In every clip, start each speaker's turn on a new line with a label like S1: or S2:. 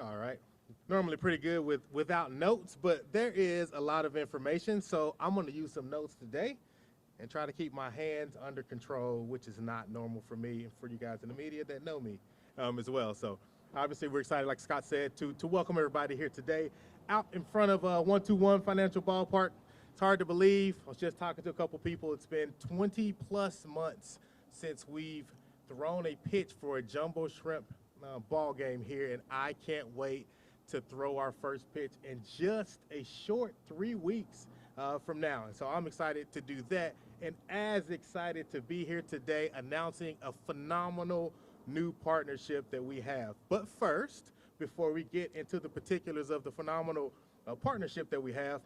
S1: All right. Normally pretty good without notes, but there is a lot of information, so I'm going to use some notes today and try to keep my hands under control, which is not normal for me and for you guys in the media that know me as well. So obviously we're excited, like Scott said, to welcome everybody here today out in front of 121 Financial Ballpark. It's hard to believe. I was just talking to a couple people. It's been 20 plus months since we've thrown a pitch for a Jumbo Shrimp ball game here, and I can't wait to throw our first pitch in just a short 3 weeks from now. And so I'm excited to do that, and as excited to be here today announcing a phenomenal new partnership that we have. But first, before we get into the particulars of the phenomenal partnership that we have,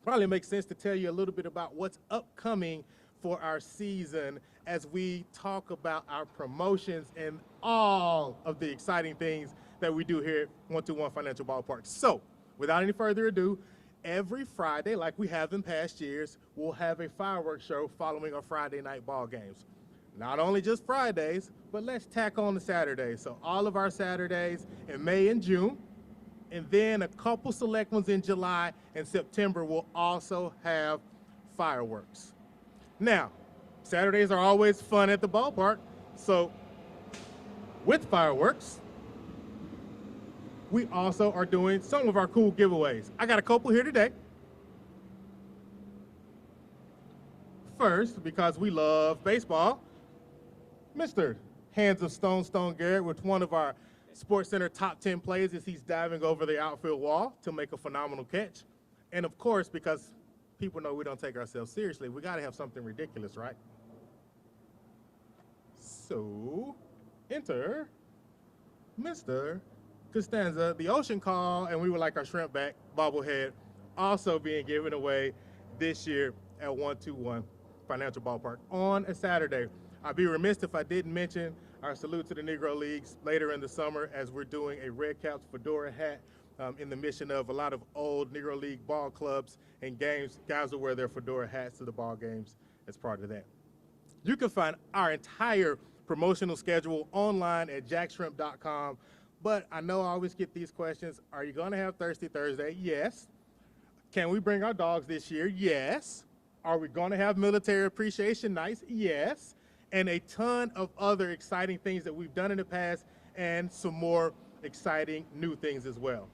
S1: probably makes sense to tell you a little bit about what's upcoming for our season as we talk about our promotions and all of the exciting things that we do here at 121 Financial Ballpark. So, without any further ado, every Friday, like we have in past years, we'll have a fireworks show following our Friday night ball games. Not only just Fridays, but let's tack on the Saturdays. So all of our Saturdays in May and June, and then a couple select ones in July and September will also have fireworks. Now, Saturdays are always fun at the ballpark, so with fireworks, we also are doing some of our cool giveaways. I got a couple here today. First, because we love baseball, Mr. Hands of Stone Garrett with one of our SportsCenter top 10 plays as he's diving over the outfield wall to make a phenomenal catch. And of course, because people know we don't take ourselves seriously, we got to have something ridiculous, right? So, enter Mr. Costanza, the Ocean Call, and we would like our shrimp back bobblehead also being given away this year at 121 Financial Ballpark on a Saturday. I'd be remiss if I didn't mention our salute to the Negro Leagues later in the summer as we're doing a Red Caps fedora hat in the mission of a lot of old Negro League ball clubs and games. Guys will wear their fedora hats to the ball games as part of that. You can find our entire promotional schedule online at jackshrimp.com. But I know I always get these questions. Are you going to have Thirsty Thursday? Yes. Can we bring our dogs this year? Yes. Are we going to have military appreciation nights? Yes. And a ton of other exciting things that we've done in the past and some more exciting new things as well.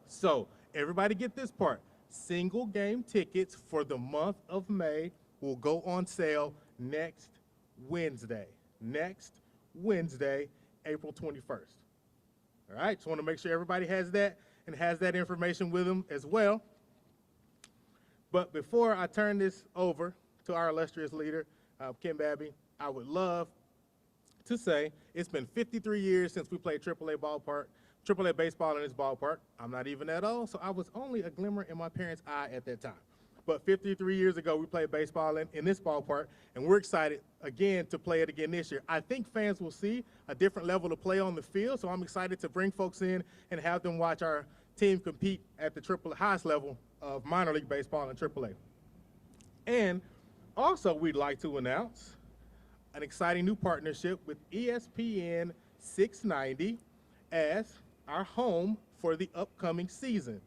S1: So everybody get this part. Single game tickets for the month of May will go on sale next Wednesday. Next Wednesday, April 21st. All right, just want to make sure everybody has that and has that information with them as well. But before I turn this over to our illustrious leader, Ken Babby, I would love to say it's been 53 years since we played AAA baseball in this ballpark. I'm not even that old, so I was only a glimmer in my parents' eye at that time. But 53 years ago, we played baseball in this ballpark, and we're excited, again, to play it again this year. I think fans will see a different level of play on the field, so I'm excited to bring folks in and have them watch our team compete at the highest level of minor league baseball in AAA. And also, we'd like to announce an exciting new partnership with ESPN 690 as our home for the upcoming season.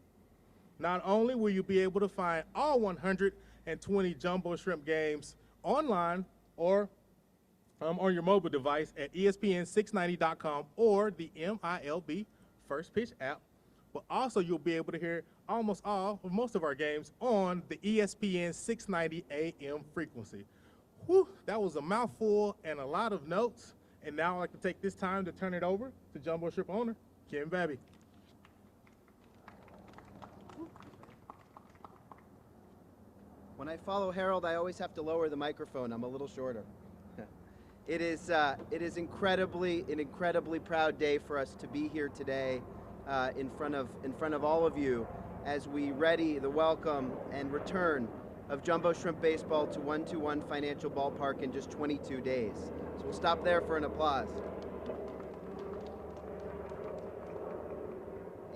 S1: Not only will you be able to find all 120 Jumbo Shrimp games online or on your mobile device at ESPN690.com or the MILB First Pitch app, but also you'll be able to hear most of our games on the ESPN 690 AM frequency. Whew, that was a mouthful and a lot of notes, and now I'd like to take this time to turn it over to Jumbo Shrimp owner, Ken Babby.
S2: When I follow Harold, I always have to lower the microphone. I'm a little shorter. It is an incredibly proud day for us to be here today in front of all of you as we ready the welcome and return of Jumbo Shrimp Baseball to 121 Financial Ballpark in just 22 days. So we'll stop there for an applause.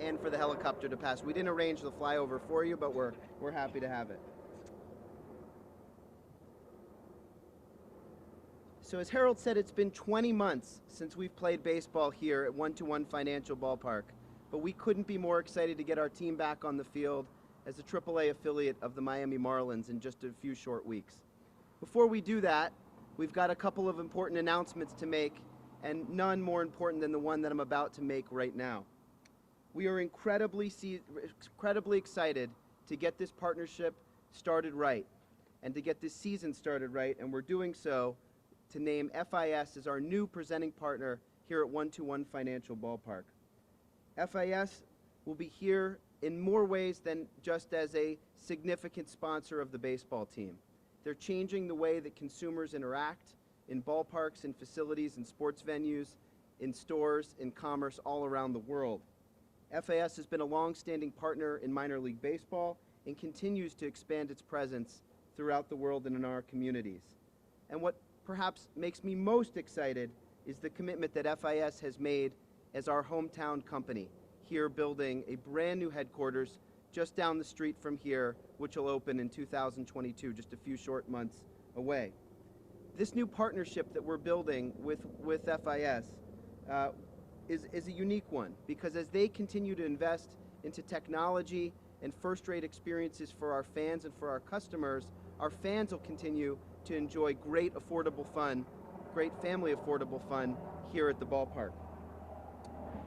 S2: And for the helicopter to pass. We didn't arrange the flyover for you, but we're happy to have it. So as Harold said, it's been 20 months since we've played baseball here at 121 Financial Ballpark. but we couldn't be more excited to get our team back on the field as a AAA affiliate of the Miami Marlins in just a few short weeks. Before we do that, we've got a couple of important announcements to make, and none more important than the one that I'm about to make right now. We are incredibly excited to get this partnership started right and to get this season started right, and we're doing so to name FIS as our new presenting partner here at 121 Financial Ballpark. FIS will be here in more ways than just as a significant sponsor of the baseball team. They're changing the way that consumers interact in ballparks, in facilities, in sports venues, in stores, in commerce all around the world. FIS has been a long-standing partner in minor league baseball and continues to expand its presence throughout the world and in our communities. And what perhaps makes me most excited is the commitment that FIS has made as our hometown company, here building a brand new headquarters just down the street from here, which will open in 2022, just a few short months away. This new partnership that we're building with FIS is a unique one, because as they continue to invest into technology and first-rate experiences for our fans and for our customers, our fans will continue to enjoy great affordable fun, great family affordable fun here at the ballpark.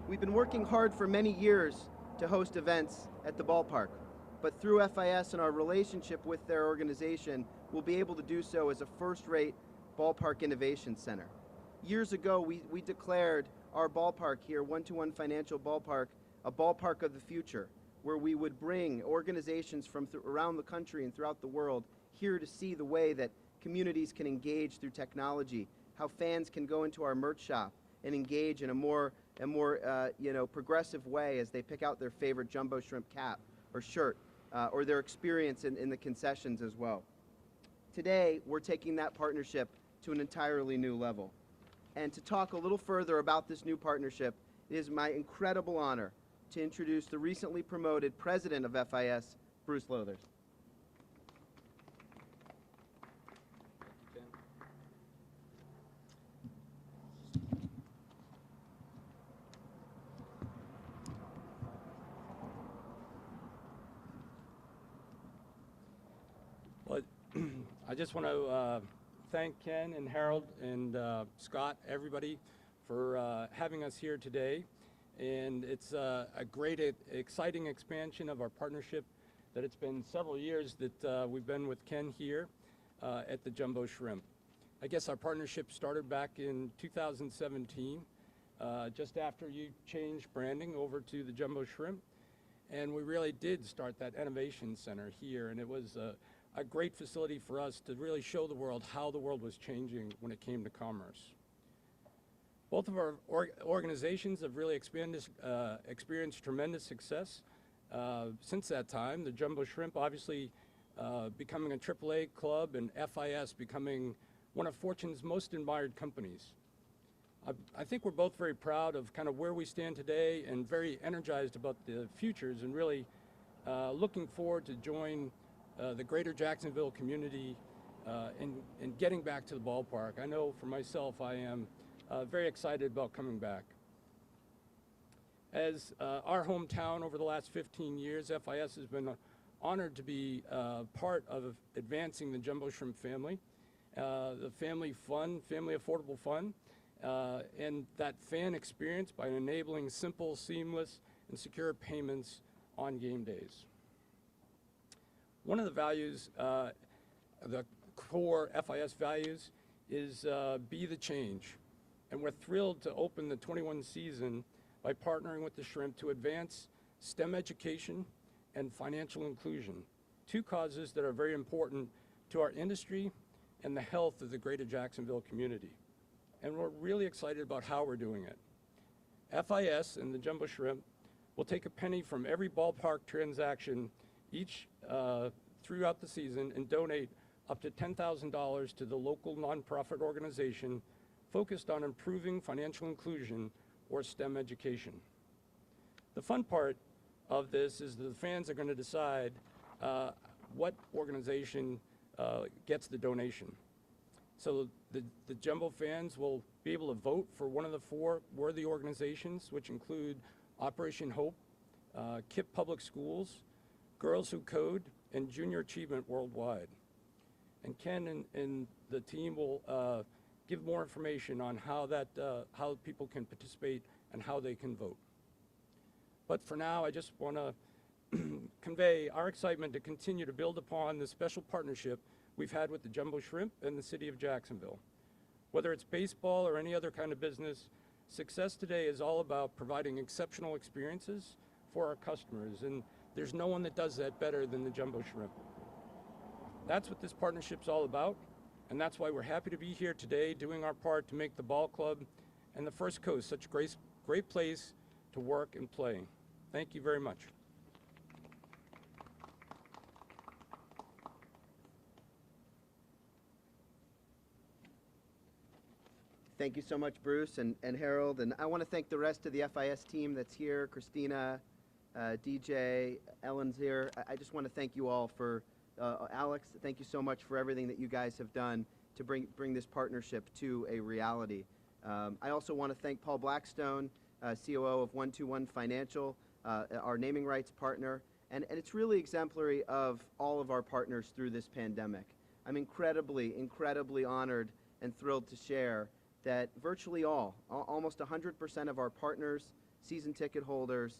S2: We've been working hard for many years to host events at the ballpark, but through FIS and our relationship with their organization, we'll be able to do so as a first-rate ballpark innovation center. Years ago, we declared our ballpark here, 121 Financial Ballpark, a ballpark of the future, where we would bring organizations from around the country and throughout the world here to see the way that communities can engage through technology, how fans can go into our merch shop and engage in a more progressive way as they pick out their favorite Jumbo Shrimp cap or shirt, or their experience in the concessions as well. Today, we're taking that partnership to an entirely new level. And to talk a little further about this new partnership, it is my incredible honor to introduce the recently promoted president of FIS, Bruce Lothers.
S3: Well, I just want to thank Ken and Harold and Scott, everybody, for having us here today. And it's a great, exciting expansion of our partnership that it's been several years that we've been with Ken here at the Jumbo Shrimp. I guess our partnership started back in 2017, just after you changed branding over to the Jumbo Shrimp. And we really did start that innovation center here, and it was a great facility for us to really show the world how the world was changing when it came to commerce. Both of our organizations have really experienced tremendous success since that time. The Jumbo Shrimp obviously becoming a AAA club, and FIS becoming one of Fortune's most admired companies. I think we're both very proud of kind of where we stand today and very energized about the futures, and really looking forward to join the greater Jacksonville community in getting back to the ballpark. I know for myself, I am very excited about coming back. As our hometown over the last 15 years, FIS has been honored to be part of advancing the Jumbo Shrimp family, the family fun, family affordable fun, and that fan experience by enabling simple, seamless, and secure payments on game days. One of the values, the core FIS values, is be the change. And we're thrilled to open the 21 season by partnering with the Shrimp to advance STEM education and financial inclusion, two causes that are very important to our industry and the health of the greater Jacksonville community. And we're really excited about how we're doing it. FIS and the Jumbo Shrimp will take a penny from every ballpark transaction each throughout the season and donate up to $10,000 to the local nonprofit organization focused on improving financial inclusion or STEM education. The fun part of this is the fans are going to decide what organization gets the donation. So the Jumbo fans will be able to vote for one of the four worthy organizations, which include Operation Hope, KIPP Public Schools, Girls Who Code, and Junior Achievement Worldwide. And Ken and the team will give more information on how people can participate and how they can vote. But for now, I just want to convey our excitement to continue to build upon the special partnership we've had with the Jumbo Shrimp and the city of Jacksonville. Whether it's baseball or any other kind of business, success today is all about providing exceptional experiences for our customers, and there's no one that does that better than the Jumbo Shrimp. That's what this partnership's all about, and that's why we're happy to be here today doing our part to make the ball club and the First Coast such a great place to work and play. Thank you very much.
S2: Thank you so much, Bruce and Harold. And I want to thank the rest of the FIS team that's here, Christina, DJ, Ellen's here. I just want to thank you all for, Alex, thank you so much for everything that you guys have done to bring this partnership to a reality. I also want to thank Paul Blackstone, COO of 121 Financial, our naming rights partner. And it's really exemplary of all of our partners through this pandemic. I'm incredibly honored and thrilled to share that virtually almost 100% of our partners, season ticket holders,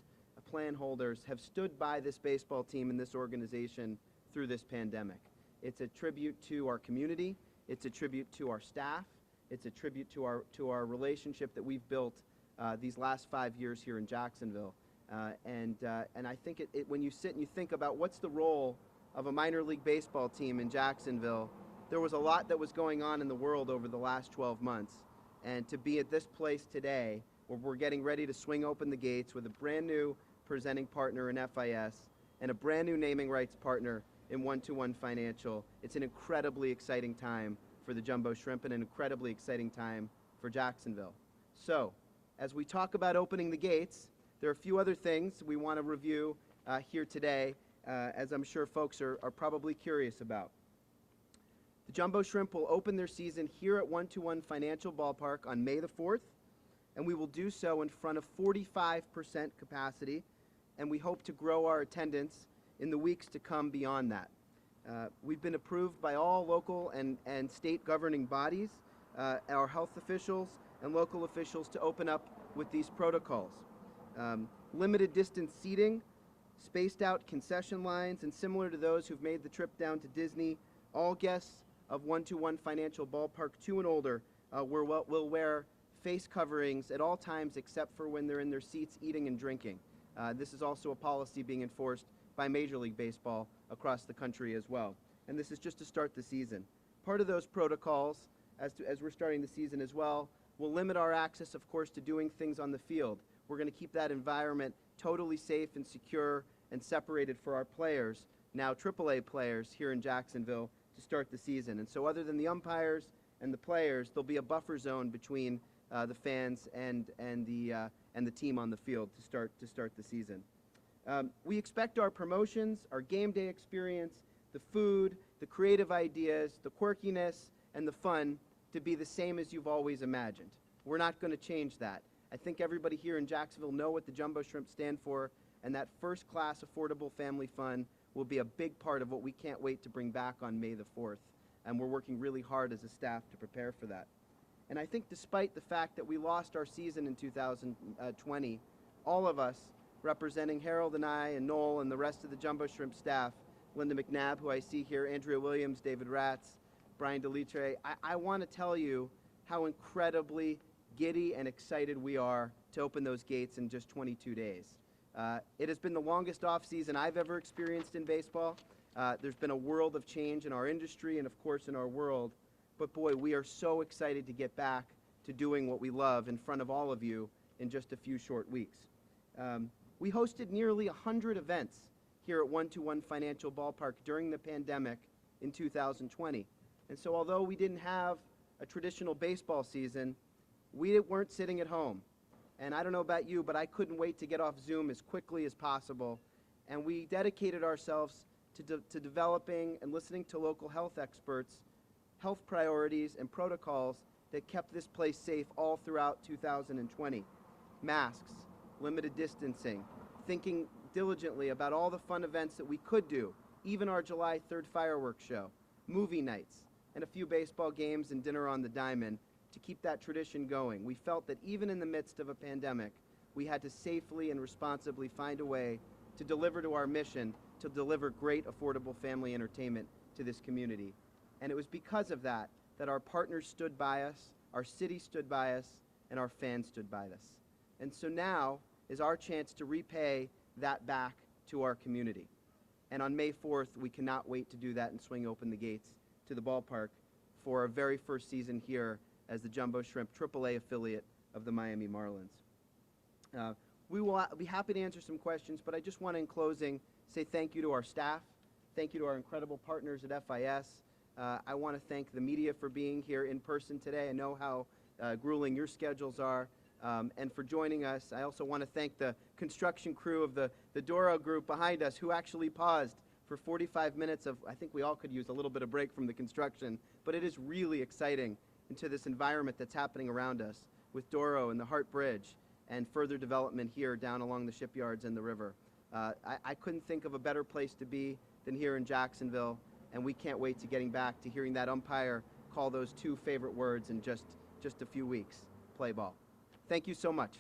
S2: plan holders have stood by this baseball team and this organization through this pandemic. It's a tribute to our community, it's a tribute to our staff, it's a tribute to our relationship that we've built these last 5 years here in Jacksonville. And I think when you sit and you think about what's the role of a minor league baseball team in Jacksonville, there was a lot that was going on in the world over the last 12 months. And to be at this place today, where we're getting ready to swing open the gates with a brand new presenting partner in FIS and a brand new naming rights partner in 121 Financial, it's an incredibly exciting time for the Jumbo Shrimp and an incredibly exciting time for Jacksonville. So, as we talk about opening the gates, there are a few other things we want to review here today, as I'm sure folks are probably curious about. The Jumbo Shrimp will open their season here at 121 Financial Ballpark on May the 4th, and we will do so in front of 45% capacity, and we hope to grow our attendance in the weeks to come beyond that. We've been approved by all local and state governing bodies, our health officials and local officials, to open up with these protocols. Limited distance seating, spaced out concession lines, and similar to those who've made the trip down to Disney, all guests of 121 Financial Ballpark 2 and older will wear face coverings at all times except for when they're in their seats eating and drinking. This is also a policy being enforced by Major League Baseball across the country as well. And this is just to start the season. Part of those protocols, as we're starting the season as well, will limit our access, of course, to doing things on the field. We're going to keep that environment totally safe and secure and separated for our players, now AAA players here in Jacksonville, to start the season. And so other than the umpires and the players, there'll be a buffer zone between the fans and the team on the field to start the season. We expect our promotions, our game day experience, the food, the creative ideas, the quirkiness, and the fun to be the same as you've always imagined. We're not going to change that. I think everybody here in Jacksonville know what the Jumbo Shrimp stand for, and that first-class affordable family fun will be a big part of what we can't wait to bring back on May the 4th. And we're working really hard as a staff to prepare for that. And I think despite the fact that we lost our season in 2020, all of us, representing Harold and I and Noel and the rest of the Jumbo Shrimp staff, Linda McNabb, who I see here, Andrea Williams, David Ratz, Brian DeLitre, I want to tell you how incredibly giddy and excited we are to open those gates in just 22 days. It has been the longest off-season I've ever experienced in baseball. There's been a world of change in our industry and, of course, in our world. But, boy, we are so excited to get back to doing what we love in front of all of you in just a few short weeks. We hosted nearly 100 events here at 121 Financial Ballpark during the pandemic in 2020. And so although we didn't have a traditional baseball season, we weren't sitting at home. And I don't know about you, but I couldn't wait to get off Zoom as quickly as possible. And we dedicated ourselves to developing and listening to local health experts, health priorities and protocols that kept this place safe all throughout 2020. Masks, limited distancing, thinking diligently about all the fun events that we could do, even our July 3rd fireworks show, movie nights, and a few baseball games and dinner on the diamond to keep that tradition going. We felt that even in the midst of a pandemic, we had to safely and responsibly find a way to deliver to our mission to deliver great, affordable family entertainment to this community. And it was because of that that our partners stood by us, our city stood by us, and our fans stood by us. And so now is our chance to repay that back to our community. And on May 4th, we cannot wait to do that and swing open the gates to the ballpark for our very first season here as the Jumbo Shrimp AAA affiliate of the Miami Marlins. We will be happy to answer some questions, but I just want to, in closing, say thank you to our staff, thank you to our incredible partners at FIS. I want to thank the media for being here in person today. I know how grueling your schedules are, and for joining us. I also want to thank the construction crew of the Doro group behind us, who actually paused for 45 minutes of, I think we all could use a little bit of break from the construction, but it is really exciting into this environment that's happening around us with Doro and the Hart Bridge and further development here down along the shipyards and the river. I couldn't think of a better place to be than here in Jacksonville, and we can't wait to getting back to hearing that umpire call those two favorite words in just a few weeks, play ball. Thank you so much.